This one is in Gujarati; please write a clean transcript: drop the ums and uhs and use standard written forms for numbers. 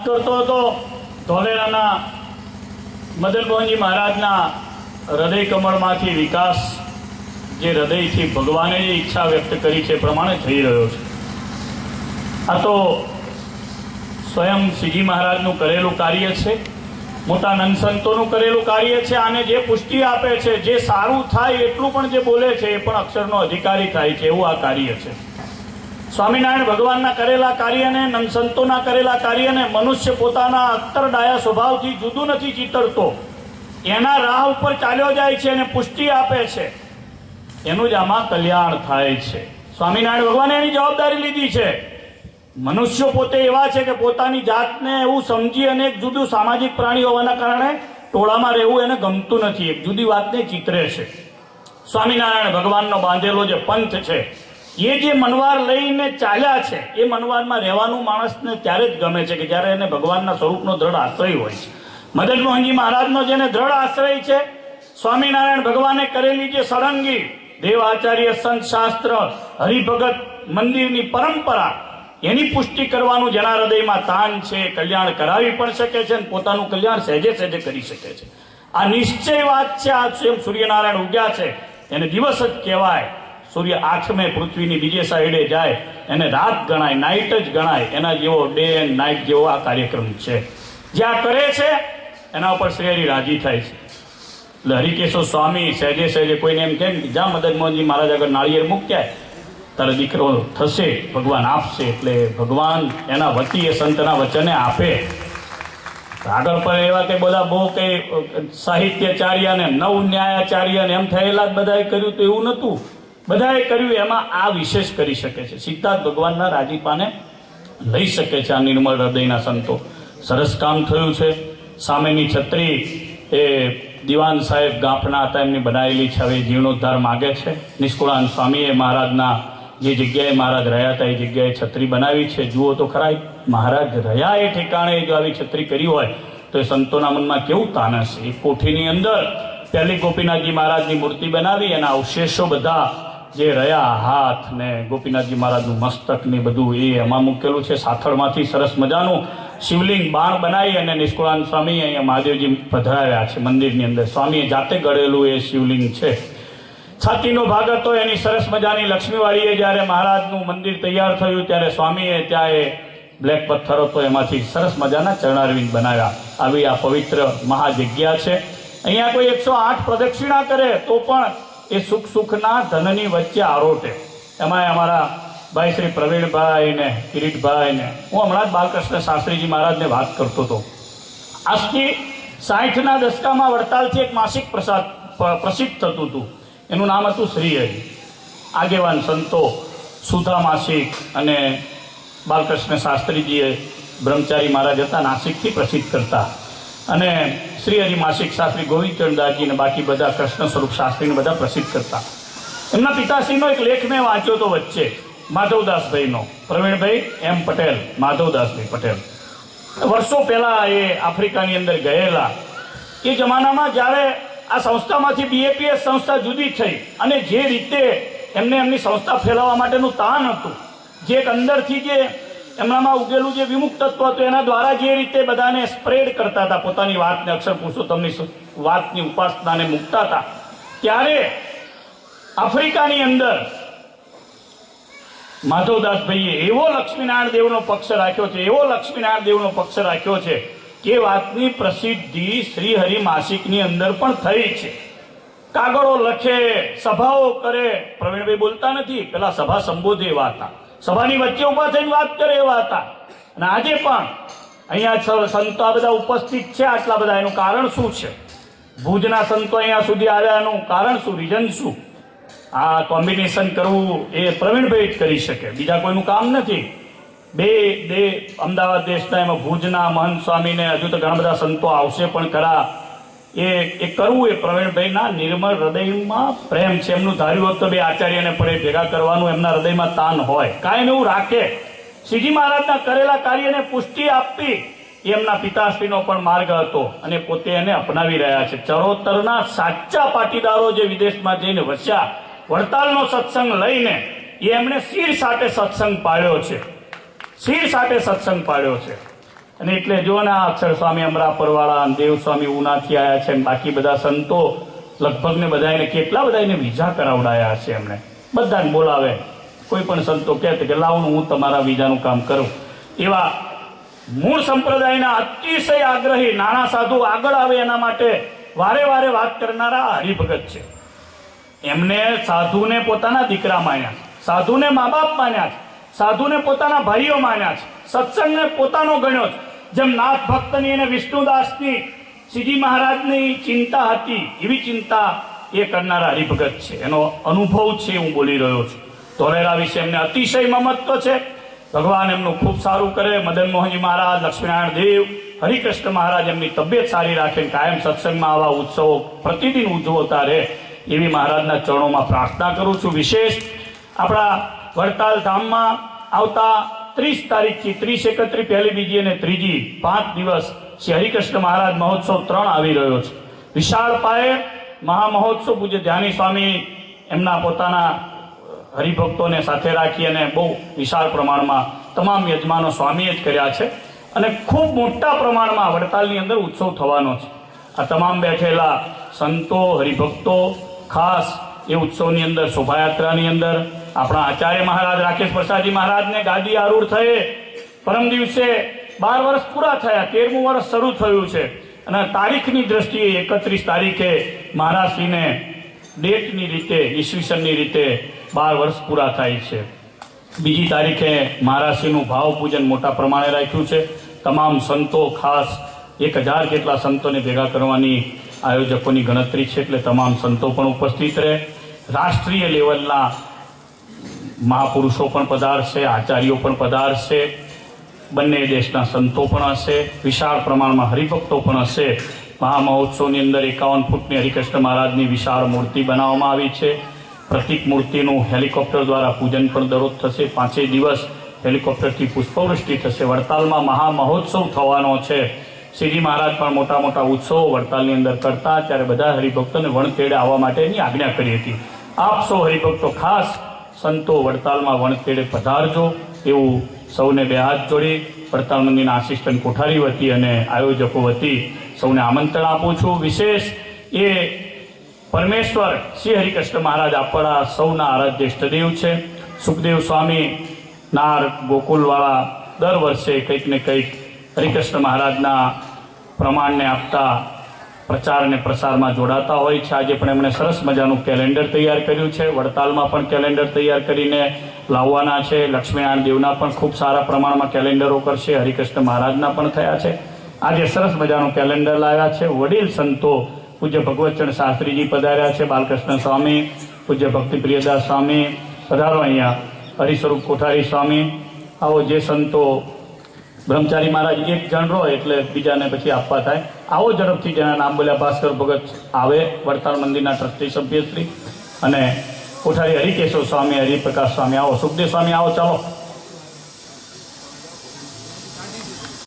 કરતો હતો ધોલેરાના મદન મોહનજી મહારાજના હૃદય કમળમાંથી વિકાસ જે હૃદયથી ભગવાને જે ઈચ્છા વ્યક્ત કરી છે પ્રમાણે થઈ રહ્યો છે। આ તો સ્વયં શ્રીજી મહારાજનું કરેલું કાર્ય છે, મોટા નંદ સંતોનું કરેલું કાર્ય છે। આને જે પુષ્ટિ આપે છે, જે સારું થાય એટલું પણ જે બોલે છે એ પણ અક્ષરનો અધિકારી થાય છે, એવું આ કાર્ય છે। સ્વામિનારાયણ ભગવાનના કરેલા કાર્યને, નંદ સંતોના કરેલા કાર્યને મનુષ્ય પોતાના અત્તર ડાયા સ્વભાવથી જુદું નથી ચિતરતો, એના રાહ ઉપર ચાલ્યો જાય છે અને પુષ્ટિ આપે છે, એનું જ આમાં કલ્યાણ થાય છે। સ્વામિનારાયણ ભગવાને એની જવાબદારી લીધી છે। મનુષ્યો પોતે એવા છે કે પોતાની જાતને એવું સમજી અને એક જુદું સામાજિક પ્રાણી હોવાના કારણે ટોળામાં રહેવું એને ગમતું નથી, એક જુદી વાતને ચિતરે છે। સ્વામિનારાયણ ભગવાનનો બાંધેલો જે પંથ છે, એ જે મનવાર લઈને ચાલ્યા છે, એ મનવારમાં રહેવાનું માણસને ત્યારે જ ગમે છે કે જ્યારે એને ભગવાનના સ્વરૂપનો દ્રઢ આશ્રય હોય છે। મદન મોહનજી મહારાજનો જેને દ્રઢ આશ્રય છે, સ્વામિનારાયણ ભગવાને કરેલી જે સળંગી દેવ આચાર્ય સંત શાસ્ત્ર હરિભગત મંદિરની પરંપરા, એની પુષ્ટિ કરવાનું જેના હૃદયમાં તાન છે, કલ્યાણ કરાવી પણ શકે છે અને પોતાનું કલ્યાણ સહેજે સહેજે કરી શકે છે। આ નિશ્ચય વાત છે। આ સ્વયં સૂર્યનારાયણ ઉગ્યા છે, એને દિવસ જ કહેવાય। સૂર્ય આઠમે પૃથ્વીની બીજે સાઈડે જાય એને રાત ગણાય, નાઇટ જ ગણાય, એના જેવો ડે એન્ડ નાઇટ જેવો આ કાર્યક્રમ છે। જ્યાં કરે છે એના ઉપર શ્રી રાજી થાય છે। એટલે હરિકેશવ સ્વામી સહેજે સહેજે કોઈને એમ કેમ જ્યાં મદન મોહનજી મહારાજ આગળ નાળિયેર મૂક્યા તારો દીકરો થશે, ભગવાન આપશે, એટલે ભગવાન એના વતી એ સંતના વચને આપે। આગળ પર એવા કે બધા બહુ કઈ સાહિત્યાચાર્ય ને નવ ન્યાયાચાર્ય ને એમ થયેલા જ બધાએ કર્યું તો એવું નહોતું, બધાએ કર્યું એમાં આ વિશેષ કરી શકે છે, સીધા જ ભગવાનના રાજીપાને લઈ શકે છે આ નિર્મળ હૃદયના સંતો। સરસ કામ થયું છે। સામેની છત્રી એ દિવાન સાહેબ ગાંફના હતા, એમની બનાવેલી છે, હવે જીર્ણોદ્ધાર માગે છે। નિષ્કુળાનંદ સ્વામીએ મહારાજના જે જગ્યાએ મહારાજ રહ્યા હતા એ જગ્યાએ છત્રી બનાવી છે। જુઓ તો ખરા, મહારાજ રહ્યા એ ઠેકાણે જો આવી છત્રી કરી હોય તો એ સંતોના મનમાં કેવું તાન હશે। એ કોઠીની અંદર પહેલી ગોપીનાથજી મહારાજની મૂર્તિ બનાવી, એના અવશેષો બધા જે રહ્યા, હાથ ને ગોપીનાથજી મહારાજનું મસ્તક ને બધું એ એમાં મૂકેલું છે। સાથળમાંથી સરસ મજાનું શિવલિંગ બાણ બનાવી અને નિષ્કુળાનંદ સ્વામી અહીંયા મહાદેવજી પધરાવ્યા છે મંદિરની અંદર। સ્વામીએ જાતે ગળેલું એ શિવલિંગ છે। છાતીનો ભાગ હતો એની સરસ મજાની લક્ષ્મીવાળીએ જ્યારે મહારાજનું મંદિર તૈયાર થયું ત્યારે સ્વામીએ ત્યાં એ બ્લેક પથ્થર હતો એમાંથી સરસ મજાના ચરણારવિંદ બનાવ્યા। આવી આ પવિત્ર મહાજગ્યા છે। અહીંયા કોઈ 108 પ્રદક્ષિણા કરે તો પણ એ સુખ સુખના ધનની વચ્ચે આરોટે। એમાં અમારા ભાઈ શ્રી પ્રવીણભાઈ ને કિરીટભાઈ ને હું હમણાં જ બાલકૃષ્ણ શાસ્ત્રીજી મહારાજને વાત કરતો હતો। આજથી 60ના દશકામાં વડતાલથી એક માસિક પ્રસિદ્ધ થતું હતું, એનું નામ હતું શ્રી હરિ। આગેવાન સંતો સુધા માસિક અને બાલકૃષ્ણ શાસ્ત્રીજીએ બ્રહ્મચારી મહારાજ હતા, નાસિકથી પ્રસિદ્ધ કરતા, અને શ્રી હરિ માસિક શાસ્ત્રી ગોવિંદચંદ્રદાસજીને બાકી બધા કૃષ્ણ સ્વરૂપ શાસ્ત્રીને બધા પ્રસિદ્ધ કરતા। એમના પિતાશ્રીનો એક લેખ મેં વાંચ્યો હતો વચ્ચે, માધવદાસભાઈનો, પ્રવીણભાઈ એમ પટેલ, માધવદાસભાઈ પટેલ, વર્ષો પહેલા એ આફ્રિકાની અંદર ગયેલા। એ જમાનામાં જ્યારે આ સંસ્થામાંથી બીએપીએસ સંસ્થા જુદી થઈ અને જે રીતે એમને એમની સંસ્થા ફેલાવવા માટેનું તાન હતું, જે એક અંદરથી જે એમનામાં ઉગેલું જે વિમુક્ત તત્વ હતું એના દ્વારા જે રીતે બધાને સ્પ્રેડ કરતા હતા, પોતાની વાતને અક્ષર પુરુષોત્તમની વાતની ઉપાસનાને મૂકતા હતા, ત્યારે આફ્રિકાની અંદર માધવદાસભાઈએ એવો લક્ષ્મીનારાયણ દેવનો પક્ષ રાખ્યો છે, એવો લક્ષ્મીનારાયણ દેવનો પક્ષ રાખ્યો છે કે વાતની પ્રસિદ્ધિ શ્રી હરિ માસિકની અંદર પણ થઈ છે। કાગળો લખે, સભાઓ કરે, પ્રવીણભાઈ બોલતા નથી, પેલા સભા સંબોધે એવા હતા, સભાની વચ્ચે ઉભા થઈને વાત કરે એવા હતા। અને આજે પણ અહીંયા સંતો આ બધા ઉપસ્થિત છે, આટલા બધા, એનું કારણ શું છે? ભુજના સંતો અહીંયા સુધી આવ્યા, એનું કારણ શું, રીઝન શું? આ કોમ્બિનેશન કરવું એ પ્રવીણભાઈ જ કરી શકે, બીજા કોઈનું કામ નથી। બે અમદાવાદ દેશના એમાં ભુજના મહંત સ્વામીને હજુ તો ઘણા બધા સંતો આવશે પણ ખરા, એ કરવું એ પ્રવીણભાઈના નિર્મળ હૃદયમાં પ્રેમ છે। એમનું ધાર્યું હોત તો બે આચાર્યને પડે ભેગા કરવાનું, એમના હૃદયમાં તાન હોય, કાયમ એવું રાખે। શ્રીજી મહારાજના કરેલા કાર્યને પુષ્ટિ આપવી એ એમના પિતાશ્રીનો પણ માર્ગ હતો અને પોતે એને અપનાવી રહ્યા છે। ચરોતરના સાચા પાટીદારો જે વિદેશમાં જઈને વસ્યા, વડતાલનો સત્સંગ લઈને એ એમણે શિર સાથે સત્સંગ પાળ્યો છે, શિર સાથે સત્સંગ પાળ્યો છે। અને એટલે જો ને આ અક્ષર સ્વામી અમરાપરવાળા દેવ સ્વામી ઉનાથી આવ્યા છે, બાકી બધા સંતો લગભગ ને બધાને કેટલા બધાને વિઝા કરાવડાયા છે. એમણે બધાને બોલાવે, કોઈ પણ સંતો કહે કે લાવું હું તમારા વિઝાનું કામ કરું. એવા મૂળ સંપ્રદાયના અતિશય આગ્રહી નાના સાધુ આગળ આવે એના માટે વારે વારે વાત કરનારા હરિભગત છે. એમને સાધુને પોતાના દીકરા માન્યા છે, સાધુને મા બાપ માન્યા છે, સાધુને પોતાના ભાઈઓ માન્યા છે, સત્સંગને પોતાનો ગણ્યો છે. જેમ નાથ ભક્તની અને વિષ્ણુદાસની શ્રીજી મહારાજની ચિંતા હતી, એવી ચિંતા એ કરનારા હરિભગત છે. એનો અનુભવ છે હું બોલી રહ્યો છું. ધોલેરા વિશે એમને અતિશય મમત્વ છે. ભગવાન એમનું ખૂબ સારું કરે. મદન મોહનજી મહારાજ, લક્ષ્મીનારાયણ દેવ, હરિકૃષ્ણ મહારાજ એમની તબિયત સારી રાખે, કાયમ સત્સંગમાં આવા ઉત્સવો પ્રતિદિન ઉજવતા રહે એવી મહારાજના ચરણોમાં પ્રાર્થના કરું છું. વિશેષ આપણા વડતાલ ધામમાં આવતા 30 તારીખથી 30, 31, પહેલી, બીજી અને ત્રીજી 5 દિવસ શ્રી હરિકૃષ્ણ મહારાજ મહોત્સવ 3 આવી રહ્યો છે. વિશાળ પાયે મહામહોત્સવ પૂજ્ય ધ્યાની સ્વામી એમના પોતાના હરિભક્તોને સાથે રાખી અને બહુ વિશાળ પ્રમાણમાં તમામ યજમાનો સ્વામીએ જ કર્યા છે અને ખૂબ મોટા પ્રમાણમાં વડતાલની અંદર ઉત્સવ થવાનો છે. આ તમામ બેઠેલા સંતો હરિભક્તો ખાસ એ ઉત્સવની અંદર શોભાયાત્રાની અંદર આપણા આચાર્ય મહારાજ રાકેશ પ્રસાદજી મહારાજને ગાદી આરૂઢ થયે પરમ દિવસે 12 વર્ષ પૂરા થયા, 13મું વર્ષ શરૂ થયું છે અને તારીખની દ્રષ્ટિએ 31 તારીખે મહારાજશ્રીને ડેટની રીતે ઈસવીસનની રીતે 12 વર્ષ પૂરા થાય છે. બીજી તારીખે મહારાજશ્રીનું ભાવ પૂજન મોટા પ્રમાણે રાખ્યું છે. તમામ સંતો ખાસ 1000 જેટલા સંતોને ભેગા કરવાની આયોજકોની ગણતરી છે, એટલે તમામ સંતો પણ ઉપસ્થિત રહે. રાષ્ટ્રીય લેવલના મહાપુરુષો પણ પધારશે, આચાર્યો પણ પધારશે, બંને દેશના સંતો પણ હશે, વિશાળ પ્રમાણમાં હરિભક્તો પણ હશે. મહામહોત્સવની અંદર 51 ફૂટની હરિકૃષ્ણ મહારાજની વિશાળ મૂર્તિ બનાવવામાં આવી છે. પ્રતિક મૂર્તિનું હેલિકોપ્ટર દ્વારા પૂજન પણ દરરોજ થશે. 5 દિવસ હેલિકોપ્ટરથી પુષ્પવૃષ્ટિ થશે. વડતાલમાં મહામહોત્સવ થવાનો છે. શ્રીજી મહારાજ પણ મોટા મોટા ઉત્સવો વડતાલની અંદર કરતા, ત્યારે બધા હરિભક્તોને વણખેડે આવવા માટેની આજ્ઞા કરી હતી. આપ સૌ હરિભક્તો ખાસ સંતો વડતાલમાં વણખેડે પધારજો એવું સૌને બે હાથ જોડી વડતાલ મંદિરના આસિસ્ટન્ટ કોઠારી વતી અને આયોજકો વતી સૌને આમંત્રણ આપું છું. વિશેષ એ પરમેશ્વર શ્રી હરિકૃષ્ણ મહારાજ આપણા સૌના આરાધ્ય ઇષ્ટદેવ છે. સુખદેવ સ્વામી નાર ગોકુલવાળા દર વર્ષે કંઈક ને કંઈક હરિકૃષ્ણ મહારાજના પ્રમાણને આપતા પ્રચાર અને પ્રસારમાં જોડાતા હોય છે. આજે પણ એમણે સરસ મજાનું કેલેન્ડર તૈયાર કર્યું છે. વડતાલમાં પણ કેલેન્ડર તૈયાર કરીને લાવવાના છે. લક્ષ્મીનારાયણ દેવના પણ ખૂબ સારા પ્રમાણમાં કેલેન્ડરો કરશે. હરિકૃષ્ણ મહારાજના પણ થયા છે. આજે સરસ મજાનું કેલેન્ડર લાવ્યા છે. વડીલ સંતો પૂજ્ય ભગવતચંદ શાસ્ત્રીજી પધાર્યા છે, બાલકૃષ્ણ સ્વામી, પૂજ્ય ભક્તિપ્રિયદાસ સ્વામી પધારો અહીંયા, હરિસ્વરૂપ કોઠારી સ્વામી. આવો જે સંતો, બ્રહ્મચારી મહારાજ 1 જણ રહો એટલે બીજાને પછી આપવા થાય. આવો ઝડપથી જેના નામ બોલ્યા ભાસ્કર ભગત આવે, વડતાલ મંદિરના ટ્રસ્ટી સભ્યશ્રી, અને કોઠારી હરિકેશવ સ્વામી, હરિપ્રકાશ સ્વામી, આવો સુખદેવ સ્વામી, આવો ચાલો.